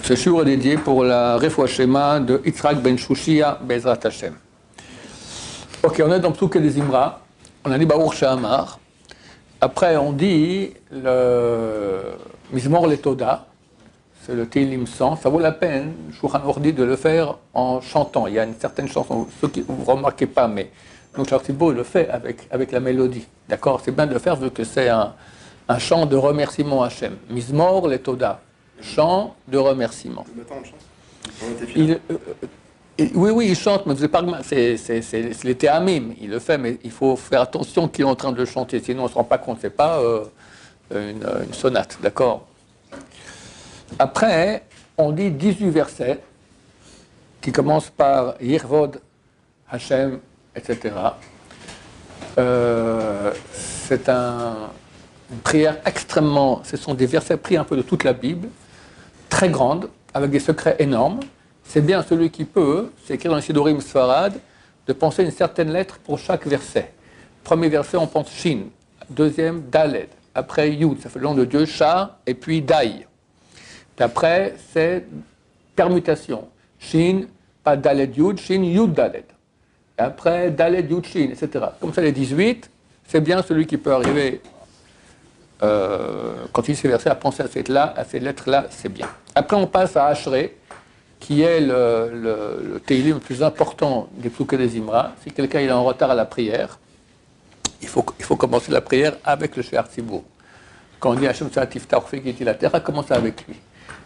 Ce jour est dédié pour la Refoua Shema de Yitzhak ben Shushia Bezrat Hashem. Ok, on est dans Psuke des Imra. On a dit Baruch She'amar. Après, on dit le Mizmor Letoda. C'est le Tehillim 100. Ça vaut la peine, Shulchan Aruch dit, de le faire en chantant. Il y a une certaine chanson, ceux qui vous ne remarquez pas, mais donc Chartibo le fait avec la mélodie. D'accord? C'est bien de le faire vu que c'est un chant de remerciement à Hachem. Mizmor Letoda. Chant de remerciement. Le matin, on chante. Oui, il chante, mais c'est les théamim. Il le fait, mais il faut faire attention qu'il est en train de le chanter, sinon on ne se rend pas compte. Ce n'est pas une sonate, d'accord? Après, on dit 18 versets qui commencent par Yirvod, Hashem, etc. C'est une prière extrêmement. Ce sont des versets pris un peu de toute la Bible, très grandes, avec des secrets énormes. C'est bien celui qui peut, c'est écrit dans le Sidorim Sfarad, de penser une certaine lettre pour chaque verset. Premier verset, on pense Shin. Deuxième, Daled. Après, Yud, ça fait le nom de Dieu, Shah, et puis Dai. Puis après, c'est permutation. Shin, pas Daled Yud, Shin, Yud Daled. Et après, Daled Yud Shin, etc. Comme ça, les 18, c'est bien celui qui peut arriver, quand il s'est versé, à penser à ces lettres-là, c'est bien. Après, on passe à Ashrei, qui est le Tehillim le plus important des Psuke des Imra. Si quelqu'un est en retard à la prière, il faut commencer la prière avec le She'ar Tzibur. Quand on dit Hashem Tiftar Fekiti la terre, commencer avec lui.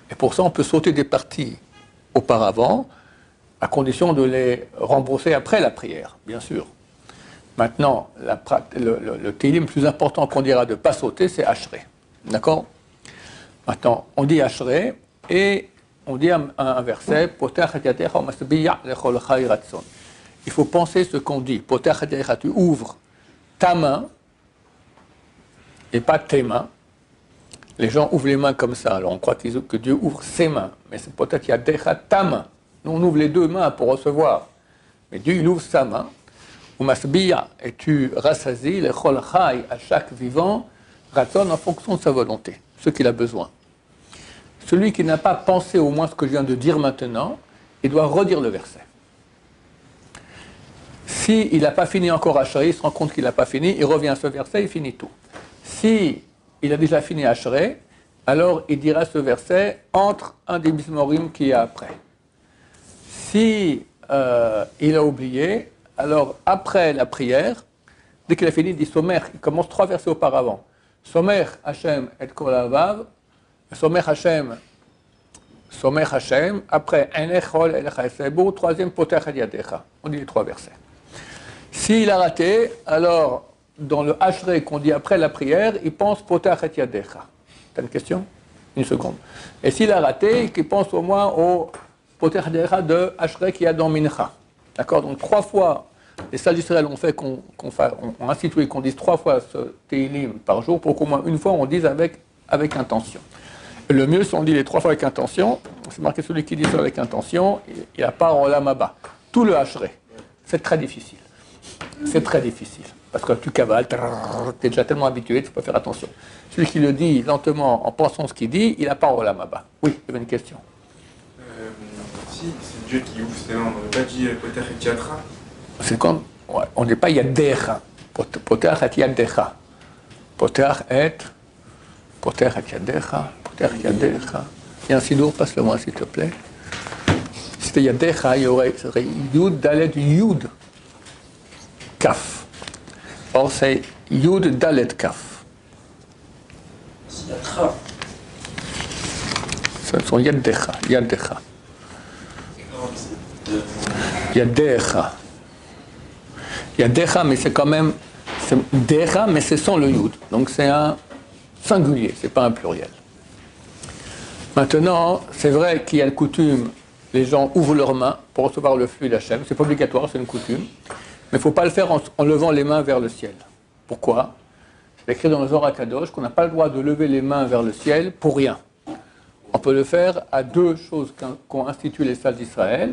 Et pour ça, on peut sauter des parties auparavant, à condition de les rembourser après la prière, bien sûr. Maintenant, le Tehillim le plus important qu'on dira de ne pas sauter, c'est Ashrei. D'accord? Maintenant, on dit Ashrei, et on dit un verset, il faut penser ce qu'on dit. Tu ouvres ta main et pas tes mains. Les gens ouvrent les mains comme ça. Alors on croit que Dieu ouvre ses mains. Mais c'est peut-être yadecha ta main. Nous on ouvre les deux mains pour recevoir. Mais Dieu il ouvre sa main. Et tu rassasies le chol chai à chaque vivant, ratzon en fonction de sa volonté, ce qu'il a besoin. Celui qui n'a pas pensé au moins ce que je viens de dire maintenant, il doit redire le verset. S'il n'a pas fini encore Ashrei, il se rend compte qu'il n'a pas fini, il revient à ce verset, il finit tout. Si il a déjà fini Ashrei, alors il dira ce verset entre un des Mizmorim qui est après. Si il a oublié, alors après la prière, dès qu'il a fini, il dit Somer, il commence 3 versets auparavant. Somer Hashem et Kol Avav, Somer Hashem, après Enechol Elecha Esebur, troisième Potech et Yadecha. On dit les 3 versets. S'il a raté, alors dans le Ashrei qu'on dit après la prière, il pense Potech et Yadecha. T'as une question? Une seconde. Et s'il a raté, il pense au moins au Potech et Yadecha de Ashrei qu'il y a dans Mincha. D'accord? Donc 3 fois, les sages d'Israël ont fait qu'on institué qu'on dise 3 fois ce Tehillim par jour pour qu'au moins une fois on dise avec intention. Le mieux, si on dit les 3 fois avec intention, c'est marqué celui qui dit ça avec intention, il n'a pas en Olam Haba. Tout le Ashrei, c'est très difficile. C'est très difficile. Parce que tu cavales, tu es déjà tellement habitué, tu peux faire attention. Celui qui le dit lentement en pensant ce qu'il dit, il n'a pas en Olam Haba. Oui, il y avait une question. Si c'est Dieu qui ouvre ses mains, on n'a pas dit Poter et Tiatra. C'est comme, ouais, on n'est pas Yadecha. Poter et Yadecha. Poter et Yadecha. Yadecha. Il y a un sidour, passe-le-moi s'il te plaît. Si c'était Yadecha, il y aurait Yud, Dalet, Yud, Kaf. Or c'est Yud, Dalet, Kaf. C'est Yatra. Ce sont Yadecha. Yadecha, mais c'est quand même. C'est Decha, mais c'est sans le Yud. Donc c'est un singulier, c'est pas un pluriel. Maintenant, c'est vrai qu'il y a une coutume, les gens ouvrent leurs mains pour recevoir le flux d'Hachem, c'est pas obligatoire, c'est une coutume, mais il ne faut pas le faire en levant les mains vers le ciel. Pourquoi? C'est écrit dans le Zohar Kadosh qu'on n'a pas le droit de lever les mains vers le ciel pour rien. On peut le faire à 2 choses qu'ont institué les sages d'Israël.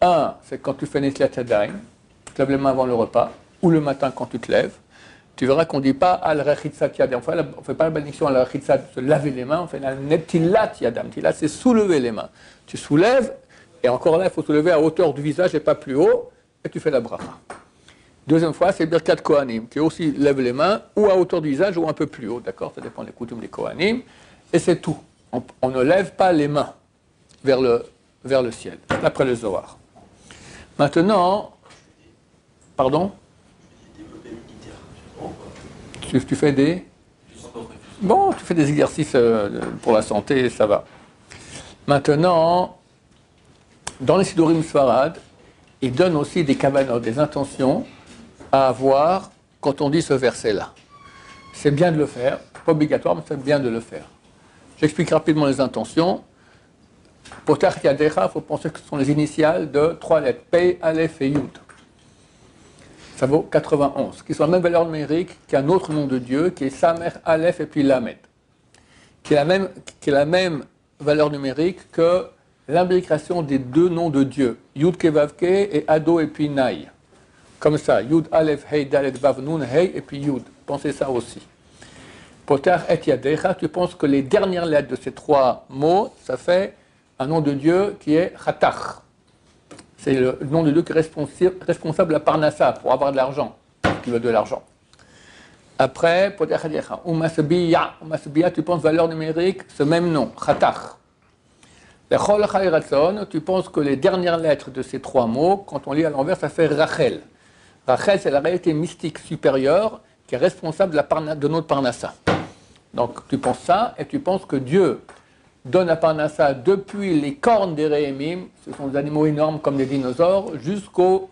Un, c'est quand tu fais Netilat Yadayim, tu lèves les mains avant le repas, ou le matin quand tu te lèves. tu verras qu'on ne dit pas al rechitzat yadam. On ne fait pas la bénédiction à la rechitzat de se laver les mains, on fait la netilat yadam. Netilat, c'est soulever les mains. Tu soulèves, et encore là, il faut soulever à hauteur du visage et pas plus haut, et tu fais la bracha. Deuxième fois, c'est Birkat Kohanim, qui aussi lève les mains, ou à hauteur du visage, ou un peu plus haut, d'accord? Ça dépend des coutumes des Kohanim, et c'est tout. On ne lève pas les mains vers le ciel, d'après le Zohar. Maintenant, pardon? Tu fais des... Bon, tu fais des exercices pour la santé, ça va. Maintenant, dans les Sidurim Sfarad, ils donnent aussi des kavanot, des intentions à avoir quand on dit ce verset-là. C'est bien de le faire, pas obligatoire, mais c'est bien de le faire. J'explique rapidement les intentions. Potach Yadecha, il faut penser que ce sont les initiales de 3 lettres, Pei, Aleph et Yud. Ça vaut 91, qui sont la même valeur numérique qu'un autre nom de Dieu, qui est Samer, Aleph et puis Lamed, qui est la même valeur numérique que l'imbrication des deux noms de Dieu, Yud Kevavke et Ado et puis Naï. Comme ça, Yud, Aleph, Hei, Dalet, Vav, Nun, Hei et puis Yud. Pensez ça aussi. Potach et Yadecha, tu penses que les dernières lettres de ces 3 mots, ça fait un nom de Dieu qui est Chatach. C'est le nom de Dieu qui est responsable de la Parnassa, pour avoir de l'argent, qui veut de l'argent. Après, Potach et Yadecha, Umasbiya, tu penses valeur numérique, ce même nom, Chatach. Lechol Chai Ratzon, tu penses que les dernières lettres de ces 3 mots, quand on lit à l'envers, ça fait Rachel. Rachel, c'est la réalité mystique supérieure qui est responsable de notre Parnassa. Donc tu penses ça, et tu penses que Dieu donne la Parnassa depuis les cornes des Réhémim, ce sont des animaux énormes comme des dinosaures, jusqu'aux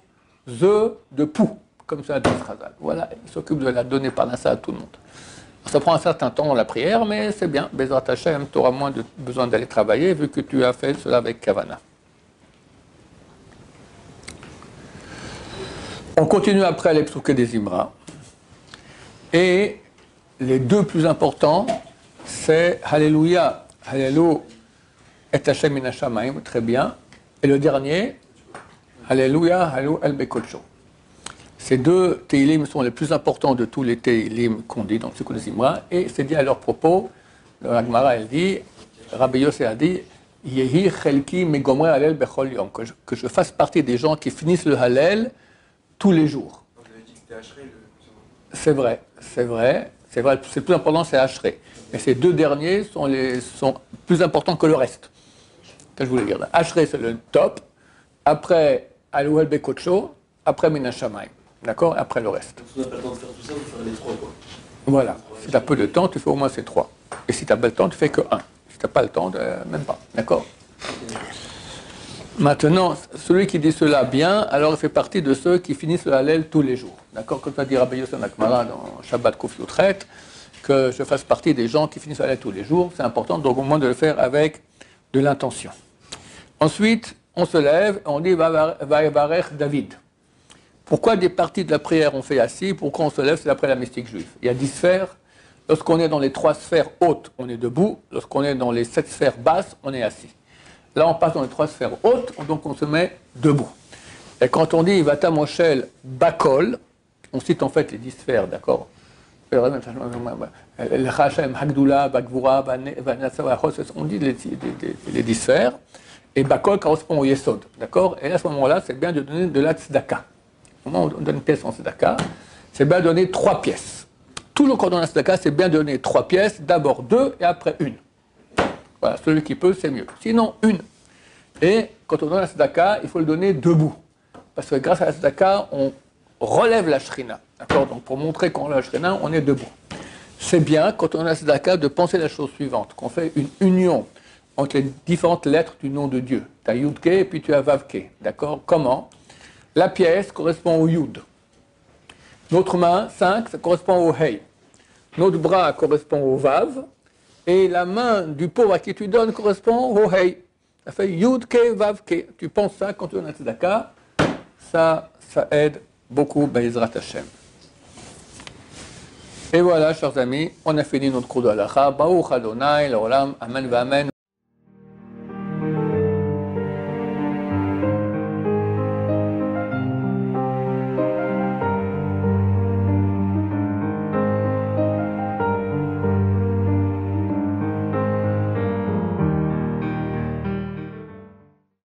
œufs de poux, comme ça dit Chazal. Voilà, il s'occupe de la donner Parnassa à tout le monde. Ça prend un certain temps dans la prière, mais c'est bien. Bezrat Hashem, tu auras moins besoin d'aller travailler vu que tu as fait cela avec Kavana. On continue après les psuké des Imra. Et les 2 plus importants, c'est Alléluia, Alléluia et Hashem min hashamayim, très bien. Et le dernier, Alléluia, Alléluia el bekodsho. Ces 2 Teilim sont les plus importants de tous les Teilim qu'on dit dans le Psuké des Imra, et c'est dit à leur propos, la Gemara elle dit, Rabbi Yossi a dit, Yehi chelki megomre halel bechol yom, que je fasse partie des gens qui finissent le Hallel tous les jours. Vous avez dit que c'était Ashrei C'est vrai, c'est le plus important, c'est Ashrei. Mais ces 2 derniers sont plus importants que le reste. Que je voulais dire là. Ashrei, c'est le top, après Alléluia el bekodsho, après min hashamayim. D'accord? Après le reste. Si on n'a pas le temps de faire tout ça, vous ferez les 3, quoi. Voilà. Si tu as peu de temps, tu fais au moins ces 3. Et si tu n'as pas le temps, tu fais que 1. Si tu n'as pas le temps, même pas. D'accord? Maintenant, celui qui dit cela bien, alors il fait partie de ceux qui finissent le Hallel tous les jours. D'accord? Comme tu dit Rabbi Yossi Nakmara dans Shabbat Kouf Yotret, que je fasse partie des gens qui finissent le Hallel tous les jours. C'est important, donc au moins de le faire avec de l'intention. Ensuite, on se lève et on dit Vayevarech David. Pourquoi des parties de la prière on fait assis? Pourquoi on se lève? C'est d'après la mystique juive. Il y a 10 sphères. Lorsqu'on est dans les 3 sphères hautes, on est debout. Lorsqu'on est dans les 7 sphères basses, on est assis. Là, on passe dans les 3 sphères hautes, donc on se met debout. Et quand on dit Vata Moshel Bakol, on cite en fait les 10 sphères, d'accord? On dit les 10 sphères. Et Bakol correspond au Yesod, d'accord? Et à ce moment-là, c'est bien de donner de la tzedaka. Au moment où on donne une pièce en tzedaka, c'est bien de donner 3 pièces. Toujours quand on donne un tzedaka, c'est bien de donner 3 pièces, d'abord 2 et après 1. Voilà, celui qui peut, c'est mieux. Sinon, 1. Et quand on donne un tzedaka, il faut le donner debout. Parce que grâce à la tzedaka, on relève la shrina. D'accord? Donc pour montrer qu'on relève la shrina, on est debout. C'est bien, quand on donne un tzedaka, de penser la chose suivante, qu'on fait une union entre les différentes lettres du nom de Dieu. Tu as Yudke et puis tu as Vavke. D'accord? Comment? La pièce correspond au Yud. Notre main, 5, ça correspond au Hei. Notre bras correspond au Vav. Et la main du pauvre à qui tu donnes correspond au Hei. Ça fait Yudke, Vavke. Tu penses ça quand tu donnes un tzedaka, ça aide beaucoup Be'ezrat Hashem. Et voilà, chers amis, on a fini notre cours de halakha. Baruch Adonai, l'olam, amen, amen.